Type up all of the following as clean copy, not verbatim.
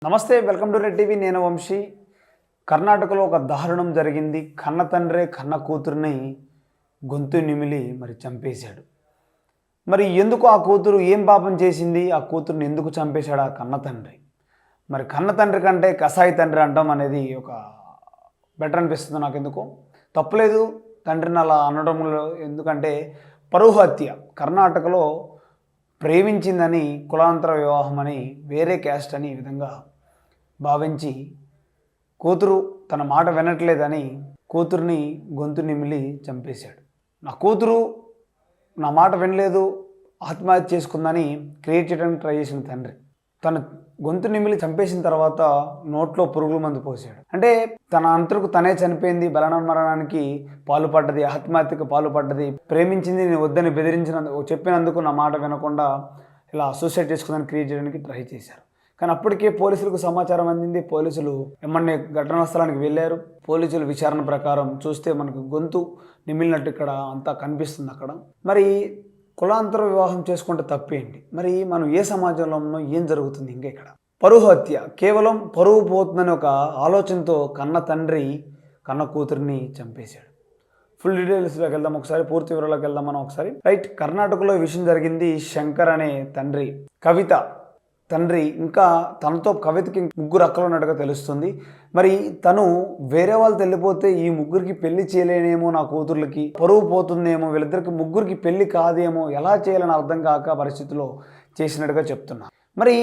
నమస్తే, welcome to red TV. నేను వంశీ. కర్ణాటకలో ఒక దారుణం జరిగింది. కన్న తండ్రే కన్న కూతురిని గొంతు నిమిలి మరి చంపేశాడు. మరి ఎందుకు ఆ కూతురు ఏం పాపం చేసింది? ఆ కూతురుని ఎందుకు చంపేశాడు ఆ కన్న తండ్రి? మరి కన్న తండ్రి కంటే కసాయి తండ్రి అంటాం అనేది ఒక బెటర్ అనిపిస్తుంది నాకు. ఎందుకు తప్పులేదు తండ్రిని అలా అనడంలో, ఎందుకంటే పరువు హత్య. కర్ణాటకలో ప్రేమించిందని కులాంతర వివాహం అని, వేరే క్యాస్ట్ అని ఈ విధంగా భావించి కూతురు తన మాట వినట్లేదని కూతుర్ని గొంతు నిమిలి చంపేశాడు. నా కూతురు నా మాట వినలేదు, ఆత్మహత్య చేసుకుందని క్రియేట్ చేయడానికి ట్రై చేసిన తండ్రి తన గొంతు నిమిలి చంపేసిన తర్వాత నోట్లో పురుగుల మందు పోసాడు. అంటే తన అంతరకు తనే చనిపోయింది, బలన మరణానికి పాల్పడ్డది, ఆత్మహత్యకు పాల్పడ్డది. ప్రేమించింది నేను వద్దని చెప్పినందుకు నా మాట వినకుండా ఇలా సూసైడ్ చేసుకుందని క్రియేట్ చేయడానికి ట్రై చేశారు. కానీ అప్పటికే పోలీసులకు సమాచారం అందింది. పోలీసులు ఎమ్మన్నే ఘటనా స్థలానికి వెళ్ళారు. పోలీసుల విచారణ ప్రకారం చూస్తే మనకు గొంతు నిమిలినట్టు ఇక్కడ అంతా కనిపిస్తుంది. అక్కడ మరి కులాంతర వివాహం చేసుకుంటే తప్పేంటి? మరి మనం ఏ సమాజంలో ఉన్నాం, ఏం జరుగుతుంది? ఇంకా ఇక్కడ పరువు హత్య, కేవలం పరువు పోతుందని ఒక ఆలోచనతో కన్న తండ్రి కన్న కూతురిని చంపేశాడు. ఫుల్ డీటెయిల్స్లోకి వెళ్దాం, ఒకసారి పూర్తి వివరాలకు వెళ్దాం మనం ఒకసారి. రైట్, కర్ణాటకలో ఈ విషయం జరిగింది. శంకర్ అనే తండ్రి, కవిత తండ్రి, ఇంకా తనతో కవితకి ముగ్గురు అక్కలు ఉన్నట్టుగా తెలుస్తుంది. మరి తను వేరే వాళ్ళు వెళ్ళిపోతే ఈ ముగ్గురికి పెళ్లి చేయలేనేమో, నా కూతుర్లకి పరువు పోతుందేమో, వీళ్ళిద్దరికి ముగ్గురికి పెళ్లి కాదేమో, ఎలా చేయాలని అర్థం కాక పరిస్థితిలో చేసినట్టుగా చెప్తున్నారు. మరి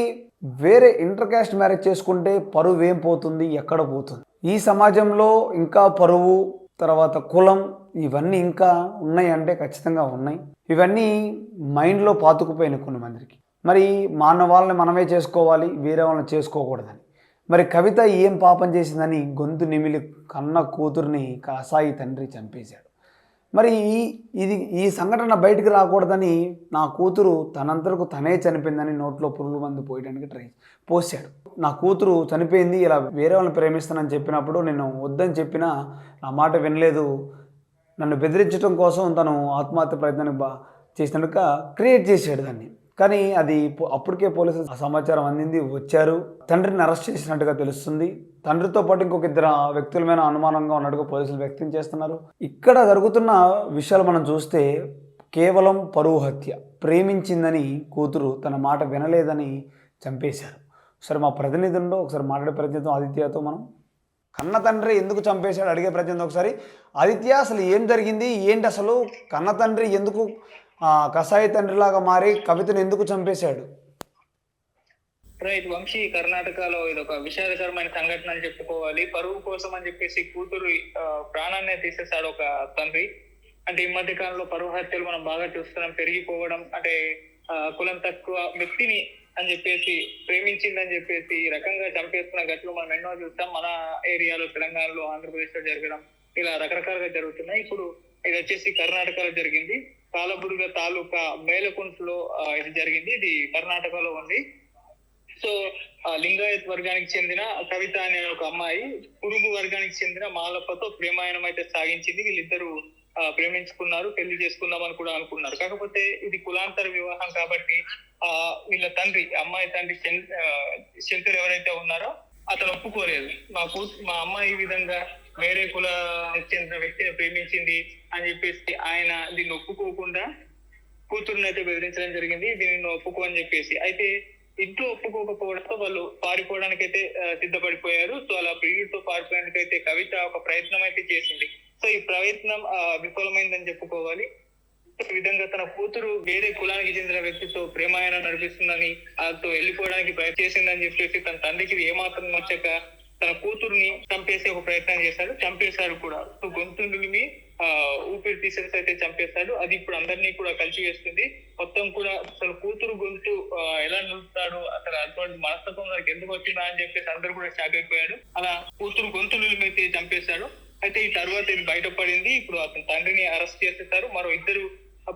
వేరే ఇంటర్ కాస్ట్ మ్యారేజ్ చేసుకుంటే పరువు ఏం పోతుంది, ఎక్కడ పోతుంది? ఈ సమాజంలో ఇంకా పరువు, తర్వాత కులం, ఇవన్నీ ఇంకా ఉన్నాయి అంటే ఖచ్చితంగా ఉన్నాయి. ఇవన్నీ మైండ్లో పాతుకుపోయినాయి కొన్ని మందికి. మరి వాళ్ళని మనమే చేసుకోవాలి, వేరే వాళ్ళని చేసుకోకూడదని. మరి కవిత ఏం పాపం చేసిందని గొంతు నిమిలి కన్న కూతుర్ని కసాయి తండ్రి చంపేశాడు. మరి ఈ సంఘటన బయటికి రాకూడదని నా కూతురు తనంతరకు తనే చనిపోయిందని నోట్లో పురుగుల మందు పోయడానికి పోసాడు. నా కూతురు చనిపోయింది, ఇలా వేరే వాళ్ళని ప్రేమిస్తానని చెప్పినప్పుడు నేను వద్దని చెప్పినా నా మాట వినలేదు, నన్ను బెదిరించడం కోసం తను ఆత్మహత్య ప్రయత్నానికి చేసినట్టుగా క్రియేట్ చేశాడు దాన్ని. కానీ అది అప్పటికే పోలీసులు సమాచారం అందింది, వచ్చారు. తండ్రిని అరెస్ట్ చేసినట్టుగా తెలుస్తుంది. తండ్రితో పాటు ఇంకొక ఇద్దరు వ్యక్తుల మీద అనుమానంగా ఉన్నట్టుగా పోలీసులు వ్యక్తం చేస్తున్నారు. ఇక్కడ జరుగుతున్న విషయాలు మనం చూస్తే కేవలం పరువు హత్య. ప్రేమించిందని కూతురు తన మాట వినలేదని చంపేశారు. సరే, మా ప్రతినిధుల్లో ఒకసారి మాట్లాడే ప్రయత్నిద్దాం ఆదిత్యతో. మనం కన్న తండ్రి ఎందుకు చంపేశాడు అడిగే ప్రయత్నం ఒకసారి. ఆదిత్య, అసలు ఏం జరిగింది, ఏంటి అసలు? కన్న తండ్రి ఎందుకు కసాయి తండ్రిలాగా మారి కవితను ఎందుకు చంపేశాడు? రైట్ వంశీ, కర్ణాటకలో ఇది ఒక విషాదకరమైన సంఘటన అని చెప్పుకోవాలి. పరువు కోసం అని చెప్పేసి కూతురు ప్రాణాన్ని తీసేశాడు ఒక తండ్రి. అంటే ఈ మధ్య కాలంలో పరువు హత్యలు మనం బాగా చూస్తున్నాం, పెరిగిపోవడం. అంటే కులం తక్కువ వ్యక్తిని అని చెప్పేసి, ప్రేమించిందని చెప్పేసి రకంగా చంపేస్తున్న ఘటనలు మనం ఎన్నో చూస్తాం. మన ఏరియాలో, తెలంగాణలో, ఆంధ్రప్రదేశ్ లో జరగడం, ఇలా రకరకాలుగా జరుగుతున్నాయి. ఇప్పుడు ఇది వచ్చేసి కర్ణాటకలో జరిగింది. కాలబుర్గ తాలూకా మేలకుంట్లో ఇది జరిగింది. ఇది కర్ణాటకలో ఉంది. సో లింగాయత్ వర్గానికి చెందిన కవిత అనే ఒక అమ్మాయి పురుగు వర్గానికి చెందిన మాలప్పతో ప్రేమాయణం అయితే సాగించింది. వీళ్ళిద్దరూ ప్రేమించుకున్నారు, పెళ్లి చేసుకుందామని కూడా అనుకున్నారు. కాకపోతే ఇది కులాంతర వివాహం కాబట్టి వీళ్ళ తండ్రి, అమ్మాయి తండ్రి శంకర్ ఎవరైతే ఉన్నారో అతను ఒప్పుకోలేదు. మా అమ్మాయి ఈ విధంగా వేరే కులానికి చెందిన వ్యక్తిని ప్రేమించింది అని చెప్పేసి ఆయన దీన్ని ఒప్పుకోకుండా కూతురుని అయితే బెదిరించడం జరిగింది. దీన్ని ఒప్పుకో అని చెప్పేసి. అయితే ఇంట్లో ఒప్పుకోకపోవడంతో వాళ్ళు పారిపోవడానికి అయితే సిద్ధపడిపోయారు. సో అలా ప్రియుడితో పారిపోవడానికి అయితే కవిత ఒక ప్రయత్నం అయితే చేసింది. సో ఈ ప్రయత్నం విఫలమైందని చెప్పుకోవాలి. ఈ విధంగా తన కూతురు వేరే కులానికి చెందిన వ్యక్తితో ప్రేమాయణం నడిపిస్తుందని, అతను వెళ్ళిపోవడానికి ప్రయత్నం చేసిందని చెప్పేసి తన తండ్రికి ఏమాత్రం వచ్చాక తన కూతురుని చంపేసే ఒక ప్రయత్నం చేశాడు. చంపేశాడు కూడా. సో గొంతు నిలిమి ఊపిరి తీసేసి అయితే చంపేశాడు. అది ఇప్పుడు అందరినీ కూడా కలిసి వేస్తుంది. మొత్తం కూడా అసలు కూతురు గొంతు ఎలా నిలుపుతాడు, అసలు అటువంటి మనస్తత్వం నాకు ఎందుకు వచ్చిందా అని చెప్పేసి అందరూ కూడా షాక్ అయిపోయాడు. అలా కూతురు గొంతు నిలిమి అయితే చంపేశాడు. అయితే ఈ తర్వాత ఇది బయటపడింది. ఇప్పుడు అతని తండ్రిని అరెస్ట్ చేసేశారు. మరో ఇద్దరు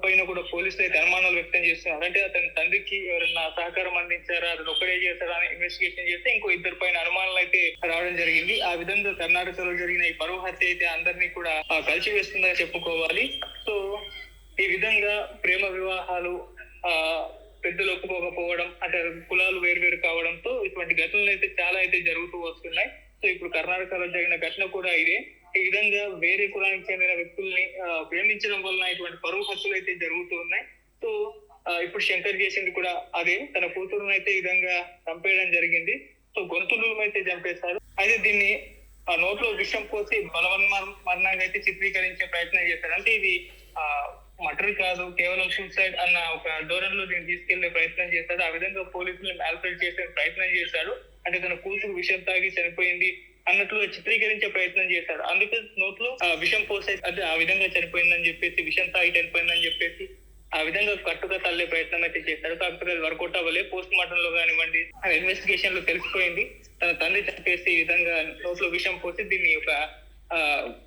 పైన కూడా పోలీసులు అయితే అనుమానాలు వ్యక్తం చేస్తున్నారు. అంటే అతని తండ్రికి ఎవరైనా సహకారం అందించారా, అతను ఒక్కడే చేశారా అని ఇన్వెస్టిగేషన్ చేస్తే ఇంకో ఇద్దరు పైన అనుమానాలు అయితే రావడం జరిగింది. ఆ విధంగా కర్ణాటకలో జరిగిన ఈ పరువు హత్య అయితే అందరినీ కూడా కలిసి వేస్తుందని చెప్పుకోవాలి. సో ఈ విధంగా ప్రేమ వివాహాలు పెద్దలు ఒప్పుకోకపోవడం, అంటే కులాలు వేరువేరు కావడంతో ఇటువంటి ఘటనలు అయితే చాలా అయితే జరుగుతూ వస్తున్నాయి. సో ఇప్పుడు కర్ణాటకలో జరిగిన ఘటన కూడా ఇదే. ఈ విధంగా వేరే కులానికి చెందిన వ్యక్తుల్ని ప్రేమించడం వలన ఇటువంటి పరువు హత్యలు అయితే జరుగుతూ ఉన్నాయి. సో ఇప్పుడు శంకర్ చేసింది కూడా అదే, తన కూతురును అయితే ఈ విధంగా చంపేయడం జరిగింది. సో గొంతులు అయితే చంపేశారు. అయితే దీన్ని నోట్లో విషం పోసి మరణంగా అయితే చిత్రీకరించే ప్రయత్నం చేశారు. అంటే ఇది మర్డర్ కాదు, కేవలం సూసైడ్ అన్న ఒక ధోరణిలో దీన్ని తీసుకెళ్లే ప్రయత్నం చేశాడు. ఆ విధంగా పోలీసులు మ్యాల్ట్రీట్ చేసే ప్రయత్నం చేశాడు. అంటే తన కూతురు విషం తాగి చనిపోయింది అన్నట్లు చిత్రీకరించే ప్రయత్నం చేశాడు. అందుకే నోట్లో విషం పోసే, అంటే ఆ విధంగా చనిపోయిందని చెప్పేసి, విషం తాగి చనిపోయిందని చెప్పేసి ఆ విధంగా కట్టుగా తల్లే ప్రయత్నం అయితే చేశారు. కాకపోతే అది వర్కౌట్ అవ్వలే. పోస్ట్ మార్టం లో కానివ్వండి, ఇన్వెస్టిగేషన్ లో తెలిసిపోయింది తన తండ్రి చంపేసి ఈ విధంగా నోట్లో విషం పోసి దీన్ని ఒక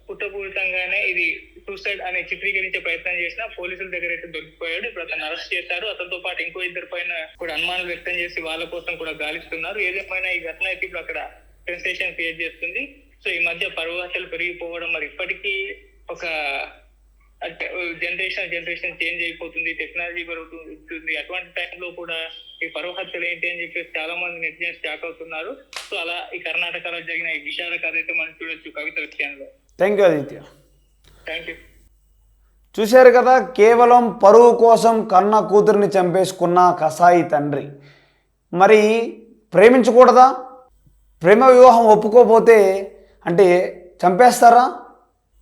కుట్రపూరితంగానే ఇది సూసైడ్ అనే చిత్రీకరించే ప్రయత్నం చేసిన పోలీసుల దగ్గర అయితే దొరికిపోయాడు. ఇప్పుడు అతను అరెస్ట్ చేశారు. అతనితో పాటు ఇంకో ఇద్దరు పైన కూడా అనుమానాలు వ్యక్తం చేసి వాళ్ళ కోసం కూడా గాలిస్తున్నారు. ఏదేమైనా ఈ ఘటన అయితే ఇప్పుడు అక్కడ సెన్సేషన్ క్రియేట్ చేస్తుంది. సో ఈ మధ్య పరువు హత్యలు పెరిగిపోవడం, మరి ఇప్పటికీ ఒక జనరేషన్ చేంజ్ అయిపోతుంది, టెక్నాలజీ పెరుగుతుంది. అటువంటి టైంలో కూడా ఈ పరువు హత్యలు ఏంటి అని చెప్పేసి చాలా మంది నెటిజన్స్ షాక్ అవుతున్నారు. సో అలా ఈ కర్ణాటకలో జరిగిన ఈ విషాద కథ అయితే మనం చూడొచ్చు కవిత విషయంలో. Thank you Aditya. Thank you. చూశారు కదా, కేవలం పరువు కోసం కన్న కూతురిని చంపేసుకున్న కసాయి తండ్రి. మరి ప్రేమించకూడదా? ప్రేమ వివాహం ఒప్పుకోపోతే అంటే చంపేస్తారా?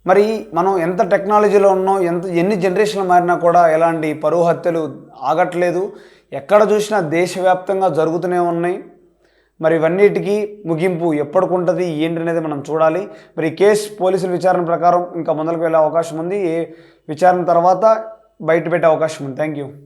మరి మనం ఎంత టెక్నాలజీలో ఉన్నాం, ఎన్ని జనరేషన్లు మారినా కూడా ఎలాంటి పరువు హత్యలు ఆగట్లేదు. ఎక్కడ చూసినా దేశవ్యాప్తంగా జరుగుతూనే ఉన్నాయి. మరి ఇవన్నిటికీ ముగింపు ఎప్పటికుంటుంది ఏంటి అనేది మనం చూడాలి. మరి ఈ కేసు పోలీసుల విచారణ ప్రకారం ఇంకా ముందరకు వెళ్ళే అవకాశం ఉంది. ఏ విచారణ తర్వాత బయట పెట్టే అవకాశం ఉంది. Thank you.